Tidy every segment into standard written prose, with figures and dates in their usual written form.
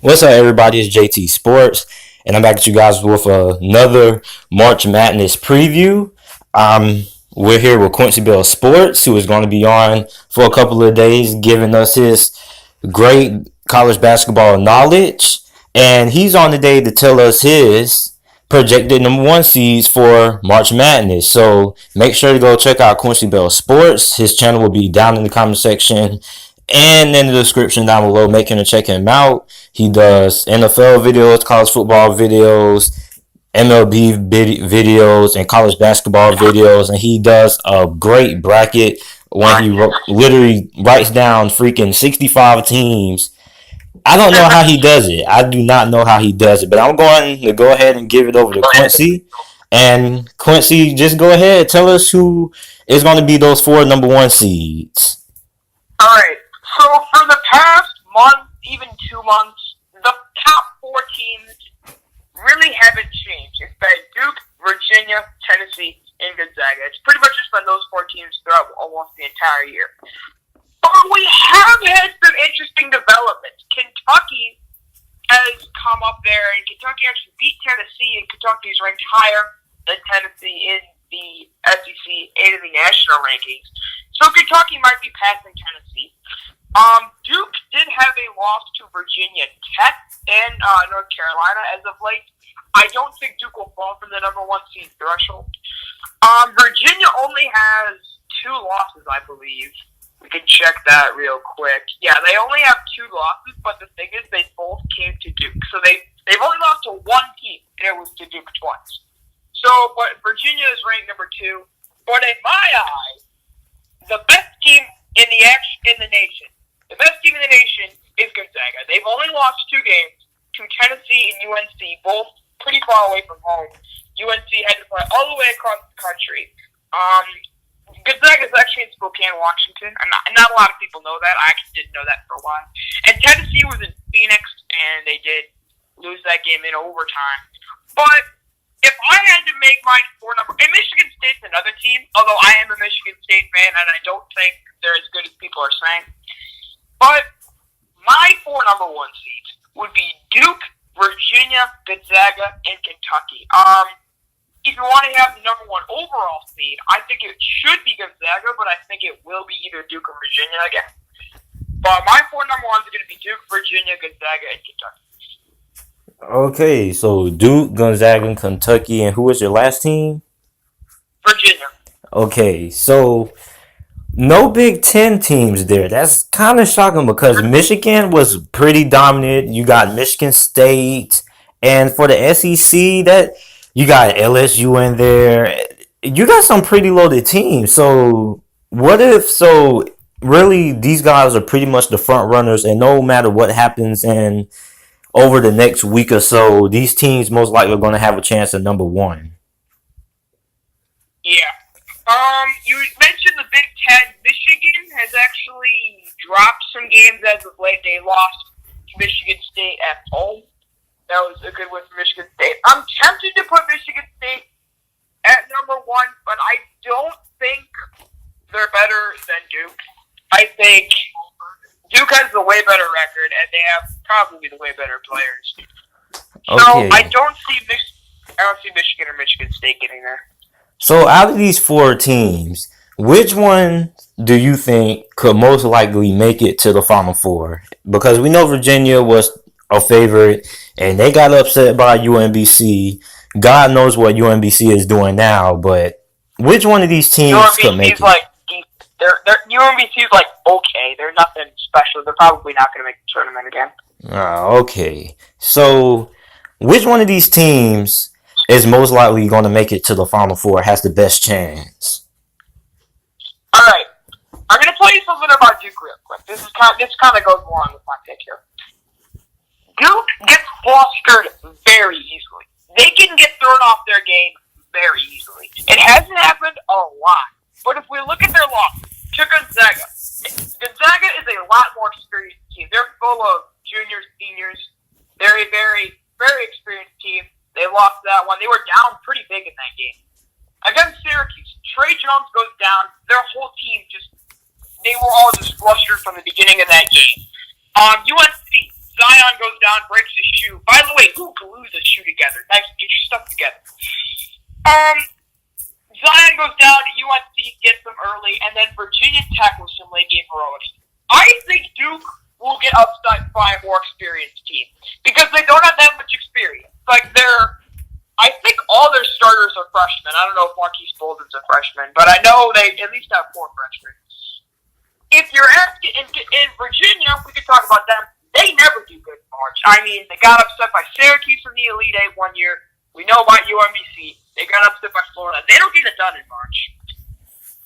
What's up, everybody? It's JT Sports, and I'm back at you guys with another March Madness preview. We're here with Quincy Bell Sports, who is going to be on for a couple of days, giving us his great college basketball knowledge. And he's on today to tell us his projected number one seeds for March Madness. So make sure to go check out Quincy Bell Sports. His channel will be down in the comment section and in the description down below. Make sure to check him out. He does NFL videos, college football videos, MLB videos, and college basketball videos. And he does a great bracket when he literally writes down freaking 65 teams. I don't know how he does it. I do not know how he does it. But I'm going to go ahead and give it over to Quincy. And Quincy, just go ahead. Tell us who is going to be those four number one seeds. All right. So for the past month, even 2 months, the top four teams really haven't changed. It's been Duke, Virginia, Tennessee, and Gonzaga. It's pretty much just been those four teams throughout almost the entire year. But we have had some interesting developments. Kentucky has come up there, and Kentucky actually beat Tennessee, and Kentucky is ranked higher than Tennessee in the SEC and in the national rankings. So Kentucky might be passing Tennessee. Duke did have a loss to Virginia Tech and North Carolina as of late. I don't think Duke will fall from the number one seed threshold. Virginia only has 2 losses, I believe. We can check that real quick. Yeah, they only have 2 losses, but the thing is they both came to Duke. So they've only lost to one team, and it was to Duke twice. So, but Virginia is ranked number 2. But in my eyes, the best team in the nation, the best team in the nation is Gonzaga. They've only lost 2 games to Tennessee and UNC, both pretty far away from home. UNC had to play all the way across the country. Gonzaga is actually in Spokane, Washington. Not a lot of people know that. I actually didn't know that for a while. And Tennessee was in Phoenix, and they did lose that game in overtime. But if I had to make my 4 number, and Michigan State's another team, although I am a Michigan State fan, and I don't think they're as good as people are saying. But my 4 number one seeds would be Duke, Virginia, Gonzaga, and Kentucky. If you want to have the number 1 overall seed, I think it should be Gonzaga, but I think it will be either Duke or Virginia again. But my 4 number ones are going to be Duke, Virginia, Gonzaga, and Kentucky. Okay, so Duke, Gonzaga, and Kentucky, and who was your last team? Virginia. Okay, so no Big Ten teams there. That's kind of shocking because Michigan was pretty dominant. You got Michigan State, and for the SEC, that you got LSU in there. You got some pretty loaded teams. So what if really these guys are pretty much the front runners, and no matter what happens in over the next week or so, these teams most likely are going to have a chance at number 1. Yeah. You mentioned the Big Ten. Michigan has actually dropped some games as of late. They lost to Michigan State at home. That was a good win for Michigan State. I'm tempted to put Michigan State at number 1, but I don't think they're better than Duke. I think Duke has the way better record, and they have probably the way better players. So Okay. I don't see Michigan or Michigan State getting there. So out of these 4 teams, which one do you think could most likely make it to the Final Four? Because we know Virginia was a favorite, and they got upset by UMBC. God knows what UMBC is doing now, but which one of these teams could make it? UMBC's like okay. They're nothing special. They're probably not going to make the tournament again. Okay. So which one of these teams is most likely going to make it to the Final Four, has the best chance? All right. I'm going to tell you something about Duke real quick. This kind of goes along with my pick here. Duke gets flustered very easily. They can get thrown off their game very easily. It hasn't happened a lot. But if we look at their loss to Gonzaga is a lot more experienced team. They're full of juniors, seniors. They're a very, very experienced team. They lost that one. They were down pretty big in that game. Against Syracuse, Trey Jones goes down. Their whole team they were all just flustered from the beginning of that game. UNC, Zion goes down. down, breaks his shoe. By the way, who glues a shoe together? Nice, get your stuff together. Zion goes down, UNC gets them early, and then Virginia tackles some late game heroics. I think Duke will get upset by a more experienced team because they don't have that much experience. Like I think all their starters are freshmen. I don't know if Marquise Bolden's a freshman, but I know they at least have 4 freshmen. If you're asking in Virginia, we could talk about them. They never do good in March. I mean, they got upset by Syracuse in the Elite Eight one year. We know about UMBC. They got upset by Florida. They don't get it done in March.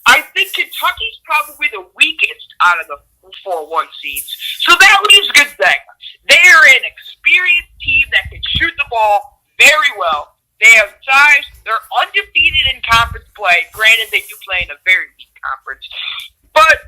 I think Kentucky's probably the weakest out of the 4-1 seeds. So that leaves Gonzaga. They are an experienced team that can shoot the ball very well. They have size. They're undefeated in conference play. Granted, they do play in a very weak conference. But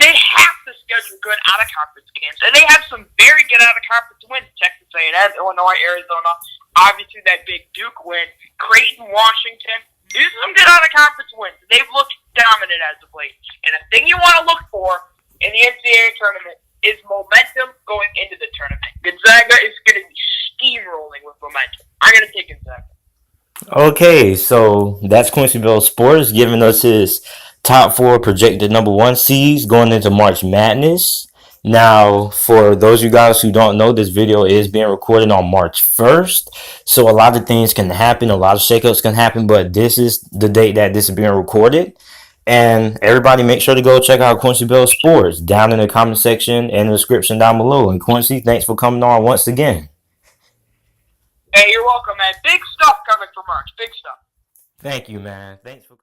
they have to schedule good out-of-conference games. And they have some very good out-of-conference wins. Texas A&M, Illinois, Arizona. Obviously, that big Duke win. Creighton, Washington. These are some good out-of-conference wins. They've looked dominant as of late. And the thing you want to look for in the NCAA tournament is momentum going into the tournament. Gonzaga is going to be steamrolling with momentum. I'm going to take Gonzaga. Okay, so that's Quincy Bell Sports giving us his top 4 projected number 1 seeds going into March Madness. Now, for those of you guys who don't know, this video is being recorded on March 1st. So a lot of things can happen, a lot of shakeups can happen, but this is the date that this is being recorded. And everybody make sure to go check out Quincy Bell Sports down in the comment section and the description down below. And Quincy, thanks for coming on once again. Hey, you're welcome, man. Big stuff coming for March. Big stuff. Thank you, man. Thanks for